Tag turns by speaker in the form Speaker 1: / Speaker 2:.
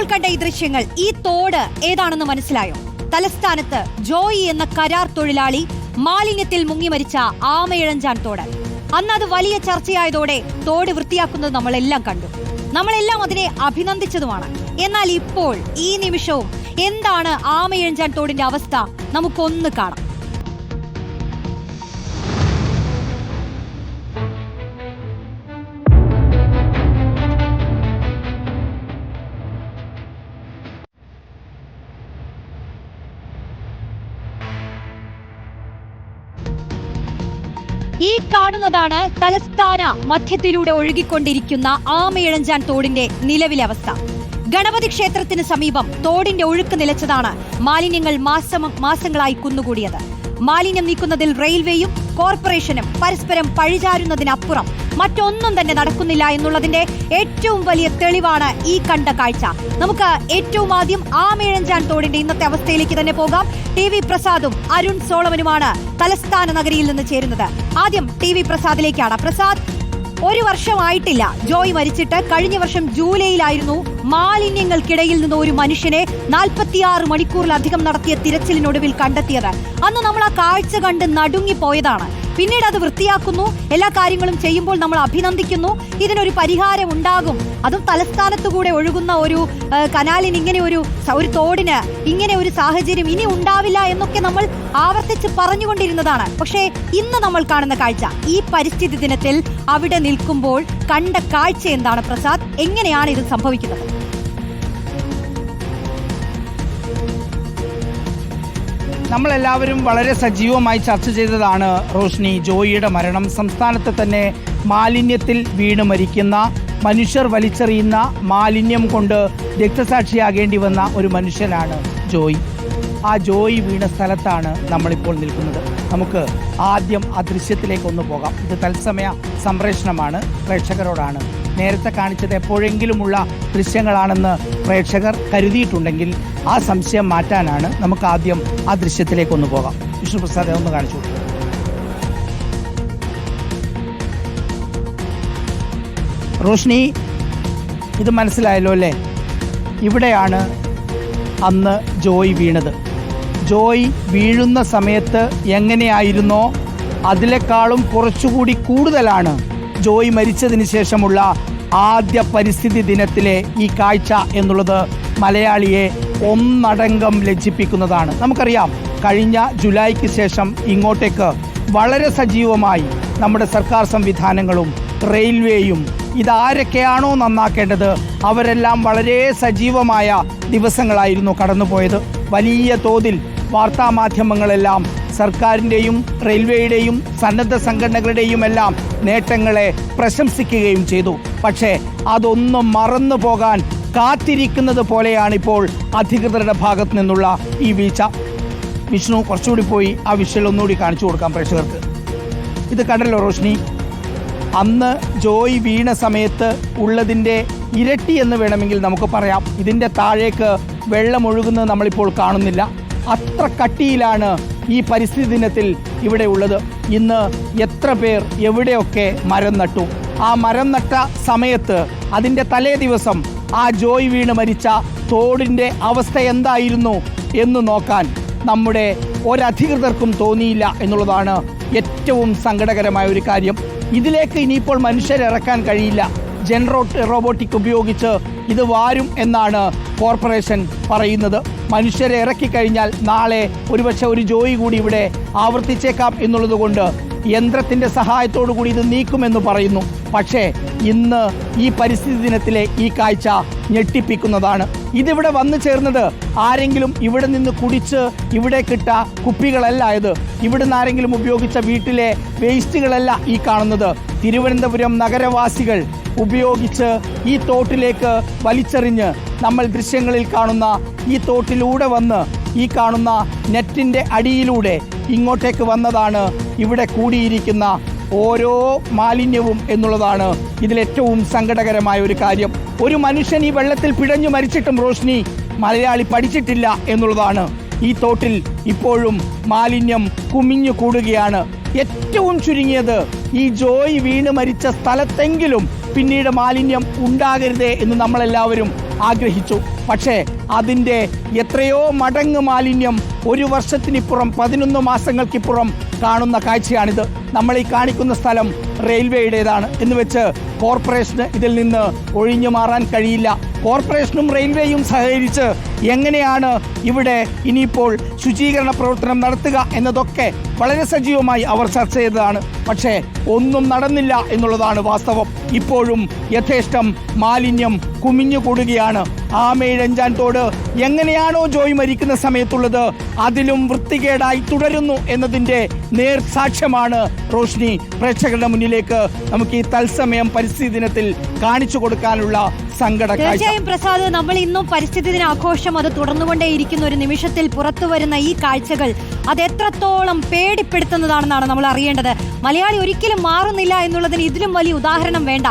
Speaker 1: ഇപ്പോൾ കണ്ട ഈ ദൃശ്യങ്ങൾ, ഈ തോട് ഏതാണെന്ന് മനസ്സിലായോ? തലസ്ഥാനത്ത് ജോയി എന്ന കരാർ തൊഴിലാളി മാലിന്യത്തിൽ മുങ്ങി മരിച്ച ആമയിഴഞ്ചാൻ തോട്. അന്ന് അത് വലിയ ചർച്ചയായതോടെ തോട് വൃത്തിയാക്കുന്നത് നമ്മളെല്ലാം കണ്ടു, നമ്മളെല്ലാം അതിനെ അഭിനന്ദിച്ചതുമാണ്. എന്നാൽ ഇപ്പോൾ ഈ നിമിഷവും എന്താണ് ആമയിഴഞ്ചാൻ തോടിന്റെ അവസ്ഥ? നമുക്കൊന്ന് കാണാം. ഈ കാണുന്നതാണ് തലസ്ഥാന മധ്യത്തിലൂടെ ഒഴുകിക്കൊണ്ടിരിക്കുന്ന ആമയിഴഞ്ചാൻ തോടിന്റെ നിലവിലെ അവസ്ഥ. ഗണപതി ക്ഷേത്രത്തിന് സമീപം തോടിന്റെ ഒഴുക്ക് നിലച്ചതാണ് മാലിന്യങ്ങൾ മാസങ്ങളായി കുന്നുകൂടിയത്. മാലിന്യം നീക്കുന്നതിൽ റെയിൽവേയും കോർപ്പറേഷനും പരസ്പരം പഴിചാരുന്നതിനപ്പുറം മറ്റൊന്നും തന്നെ നടക്കുന്നില്ല എന്നുള്ളതിന്റെ ഏറ്റവും വലിയ തെളിവാണ് ഈ കണ്ട കാഴ്ച. നമുക്ക് ഏറ്റവും ആദ്യം ആമയിഴഞ്ചാൻ തോടിന്റെ ഇന്നത്തെ അവസ്ഥയിലേക്ക് തന്നെ പോകാം. TV പ്രസാദും അരുൺ സോളമനുമാണ് തലസ്ഥാന നഗരിയിൽ നിന്ന് ചേരുന്നത്. ആദ്യം TV പ്രസാദിലേക്കാണ്. പ്രസാദ്, ഒരു വർഷമായിട്ടില്ല ജോയ് മരിച്ചിട്ട്. കഴിഞ്ഞ വർഷം ജൂലൈയിലായിരുന്നു മാലിന്യങ്ങൾക്കിടയിൽ നിന്ന് ഒരു മനുഷ്യനെ 46 മണിക്കൂറിലധികം നടത്തിയ തിരച്ചിലിനൊടുവിൽ കണ്ടെത്തിയത്. അന്ന് നമ്മൾ ആ കാഴ്ച കണ്ട് നടുങ്ങിപ്പോയതാണ്. പിന്നീട് അത് വൃത്തിയാക്കുന്നു, എല്ലാ കാര്യങ്ങളും ചെയ്യുമ്പോൾ നമ്മൾ അഭിനന്ദിക്കുന്നു. ഇതിനൊരു പരിഹാരം ഉണ്ടാകും, അതും തലസ്ഥാനത്തുകൂടെ ഒഴുകുന്ന ഒരു കനാലിന്, ഇങ്ങനെ ഒരു തോടിന് ഇങ്ങനെ ഒരു സാഹചര്യം ഇനി ഉണ്ടാവില്ല എന്നൊക്കെ നമ്മൾ ആവർത്തിച്ച് പറഞ്ഞുകൊണ്ടിരുന്നതാണ്. പക്ഷേ ഇന്ന് നമ്മൾ കാണുന്ന കാഴ്ച, ഈ പരിസ്ഥിതി ദിനത്തിൽ അവിടെ നിൽക്കുമ്പോൾ കണ്ട കാഴ്ച എന്താണ് പ്രസാദ്? എങ്ങനെയാണ് ഇത് സംഭവിക്കുന്നത്?
Speaker 2: നമ്മളെല്ലാവരും വളരെ സജീവമായി ചർച്ച ചെയ്തതാണ് റോഷ്നി, ജോയിയുടെ മരണം. സംസ്ഥാനത്ത് തന്നെ മാലിന്യത്തിൽ വീണ് മരിക്കുന്ന, മനുഷ്യർ വലിച്ചെറിയുന്ന മാലിന്യം കൊണ്ട് രക്തസാക്ഷിയാകേണ്ടി വന്ന ഒരു മനുഷ്യനാണ് ജോയി. ആ ജോയി വീണ സ്ഥലത്താണ് നമ്മളിപ്പോൾ നിൽക്കുന്നത്. നമുക്ക് ആദ്യം ആ ദൃശ്യത്തിലേക്കൊന്ന് പോകാം. ഇത് തത്സമയ സംപ്രേഷണമാണ്, പ്രേക്ഷകരോടാണ്. നേരത്തെ കാണിച്ചത് എപ്പോഴെങ്കിലുമുള്ള ദൃശ്യങ്ങളാണെന്ന് പ്രേക്ഷകർ കരുതിയിട്ടുണ്ടെങ്കിൽ ആ സംശയം മാറ്റാനാണ്. നമുക്ക് ആദ്യം ആ ദൃശ്യത്തിലേക്കൊന്ന് പോകാം. വിഷ്ണുപ്രസാദ് ഒന്ന് കാണിച്ചു. റോഷ്നി, ഇത് മനസ്സിലായല്ലോ അല്ലേ? ഇവിടെയാണ് അന്ന് ജോയ് വീണത്. ജോയ് വീഴുന്ന സമയത്ത് എങ്ങനെയായിരുന്നോ അതിനേക്കാളും കുറച്ചുകൂടി കൂടുതലാണ് ജോയ് മരിച്ചതിന് ശേഷമുള്ള ആദ്യ പരിസ്ഥിതി ദിനത്തിലെ ഈ കാഴ്ച എന്നുള്ളത് മലയാളിയെ ഒന്നടങ്കം ലജ്ജിപ്പിക്കുന്നതാണ്. നമുക്കറിയാം, കഴിഞ്ഞ ജൂലൈക്ക് ശേഷം ഇങ്ങോട്ടേക്ക് വളരെ സജീവമായി നമ്മുടെ സർക്കാർ സംവിധാനങ്ങളും റെയിൽവേയും ഇതാരൊക്കെയാണോ നന്നാക്കേണ്ടത് അവരെല്ലാം വളരെ സജീവമായ ദിവസങ്ങളായിരുന്നു കടന്നുപോയത്. വലിയ തോതിൽ വാർത്താമാധ്യമങ്ങളെല്ലാം സർക്കാരിൻ്റെയും റെയിൽവേയുടെയും സന്നദ്ധ സംഘടനകളുടെയും എല്ലാം നേട്ടങ്ങളെ പ്രശംസിക്കുകയും ചെയ്തു. പക്ഷേ അതൊന്നും മറന്നു പോകാൻ കാത്തിരിക്കുന്നത് പോലെയാണിപ്പോൾ അധികൃതരുടെ ഭാഗത്തു നിന്നുള്ള ഈ വീഴ്ച. വിഷ്ണു, കുറച്ചുകൂടി പോയി ആ വിഷ്വൽ ഒന്നുകൂടി കാണിച്ചു കൊടുക്കാം പ്രേക്ഷകർക്ക്. ഇത് കണ്ടല്ലോ റോഷ്നി, അന്ന് ജോയ് വീണ സമയത്ത് ഉള്ളതിൻ്റെ ഇരട്ടി എന്ന് വേണമെങ്കിൽ നമുക്ക് പറയാം. ഇതിൻ്റെ താഴേക്ക് വെള്ളമൊഴുകുന്നത് നമ്മളിപ്പോൾ കാണുന്നില്ല. അത്ര കട്ടിയിലാണ് ഈ പരിസ്ഥിതി ദിനത്തിൽ ഇവിടെ ഉള്ളത്. ഇന്ന് എത്ര പേർ എവിടെയൊക്കെ മരം നട്ടു. ആ മരം നട്ട സമയത്ത് അതിൻ്റെ തലേ ദിവസം ആ ജോയ് വീണ് മരിച്ച തോടിൻ്റെ അവസ്ഥ എന്തായിരുന്നു എന്ന് നോക്കാൻ നമ്മുടെ ഒരധികൃതർക്കും തോന്നിയില്ല എന്നുള്ളതാണ് ഏറ്റവും സങ്കടകരമായ ഒരു കാര്യം. ഇതിലേക്ക് ഇനിയിപ്പോൾ മനുഷ്യരെ ഇറക്കാൻ കഴിയില്ല. റോബോട്ടിക് ഉപയോഗിച്ച് ഇത് വാരും എന്നാണ് കോർപ്പറേഷൻ പറയുന്നത്. മനുഷ്യരെ ഇറക്കിക്കഴിഞ്ഞാൽ നാളെ ഒരുപക്ഷെ ഒരു ജോയി കൂടി ഇവിടെ ആവർത്തിച്ചേക്കാം എന്നുള്ളത് കൊണ്ട് യന്ത്രത്തിൻ്റെ സഹായത്തോടു കൂടി ഇത് നീക്കുമെന്ന് പറയുന്നു. പക്ഷേ ഇന്ന് ഈ പരിസ്ഥിതി ദിനത്തിലെ ഈ കാഴ്ച ഞെട്ടിപ്പിക്കുന്നതാണ്. ഇതിവിടെ വന്നു ചേർന്നത് ആരെങ്കിലും ഇവിടെ നിന്ന് കുടിച്ച് ഇവിടെ കിട്ട കുപ്പികളല്ല ഇത്. ഇവിടുന്ന് ആരെങ്കിലും ഉപയോഗിച്ച വീട്ടിലെ വേസ്റ്റുകളല്ല ഈ കാണുന്നത്. തിരുവനന്തപുരം നഗരവാസികൾ ഉപയോഗിച്ച് ഈ തോട്ടിലേക്ക് വലിച്ചെറിഞ്ഞ് നമ്മൾ ദൃശ്യങ്ങളിൽ കാണുന്ന ഈ തോട്ടിലൂടെ വന്ന് ഈ കാണുന്ന നെറ്റിൻ്റെ അടിയിലൂടെ ഇങ്ങോട്ടേക്ക് വന്നതാണ് ഇവിടെ കൂടിയിരിക്കുന്ന ഓരോ മാലിന്യവും എന്നുള്ളതാണ് ഇതിലേറ്റവും സങ്കടകരമായ ഒരു കാര്യം. ഒരു മനുഷ്യൻ ഈ വെള്ളത്തിൽ പിഴഞ്ഞു മരിച്ചിട്ടും റോഷ്നി മലയാളി പഠിച്ചിട്ടില്ല എന്നുള്ളതാണ്. ഈ തോട്ടിൽ ഇപ്പോഴും മാലിന്യം കുമിഞ്ഞു കൂടുകയാണ്. ഏറ്റവും ചുരുങ്ങിയത് ഈ ജോയ് വീണ് മരിച്ച സ്ഥലത്തെങ്കിലും പിന്നീട് മാലിന്യം ഉണ്ടാകരുതേ എന്ന് നമ്മളെല്ലാവരും ആഗ്രഹിച്ചു. പക്ഷേ അതിൻ്റെ എത്രയോ മടങ്ങ് മാലിന്യം ഒരു വർഷത്തിനിപ്പുറം 11 മാസങ്ങൾക്കിപ്പുറം കാണുന്ന കാഴ്ചയാണിത്. നമ്മൾ ഈ കാണിക്കുന്ന സ്ഥലം റെയിൽവേയുടേതാണ് എന്ന് വെച്ച് കോർപ്പറേഷന് ഇതിൽ നിന്ന് ഒഴിഞ്ഞു മാറാൻ കഴിയില്ല. കോർപ്പറേഷനും റെയിൽവേയും സഹകരിച്ച് എങ്ങനെയാണ് ഇവിടെ ഇനിയിപ്പോൾ ശുചീകരണ പ്രവർത്തനം നടത്തുക എന്നതൊക്കെ വളരെ സജീവമായി അവർ ചർച്ച ചെയ്തതാണ്. പക്ഷേ ഒന്നും നടന്നില്ല എന്നുള്ളതാണ് വാസ്തവം. ഇപ്പോഴും യഥേഷ്ടം മാലിന്യം കുമിഞ്ഞുകൂടുകയാണ്. ആമയിഴഞ്ചാൻ തോട് എങ്ങനെയാണോ ജോയ് മരിക്കുന്ന സമയത്തുള്ളത് അതിലും വൃത്തികേടായി തുടരുന്നു എന്നതിൻ്റെ നേർസാക്ഷ്യമാണ് റോഷ്നി പ്രേക്ഷകരുടെ മുന്നിലേക്ക് നമുക്ക് ഈ തത്സമയം പരിസ്ഥിതി ദിനത്തിൽ കാണിച്ചു കൊടുക്കാനുള്ള സങ്കട കാഴ്ച.
Speaker 1: തീർച്ചയായും പ്രസാദ്, നമ്മൾ ഇന്നും പരിസ്ഥിതി ദിന ആഘോഷം അത് തുടർന്നുകൊണ്ടേയിരിക്കുന്ന ഒരു നിമിഷത്തിൽ പുറത്തു വരുന്ന ഈ കാഴ്ചകൾ അത് എത്രത്തോളം പേടിപ്പെടുത്തുന്നതാണെന്നാണ് നമ്മൾ അറിയേണ്ടത്. മലയാളി ഒരിക്കലും മാറുന്നില്ല എന്നുള്ളതിന് ഇതിലും വലിയ ഉദാഹരണം വേണ്ട.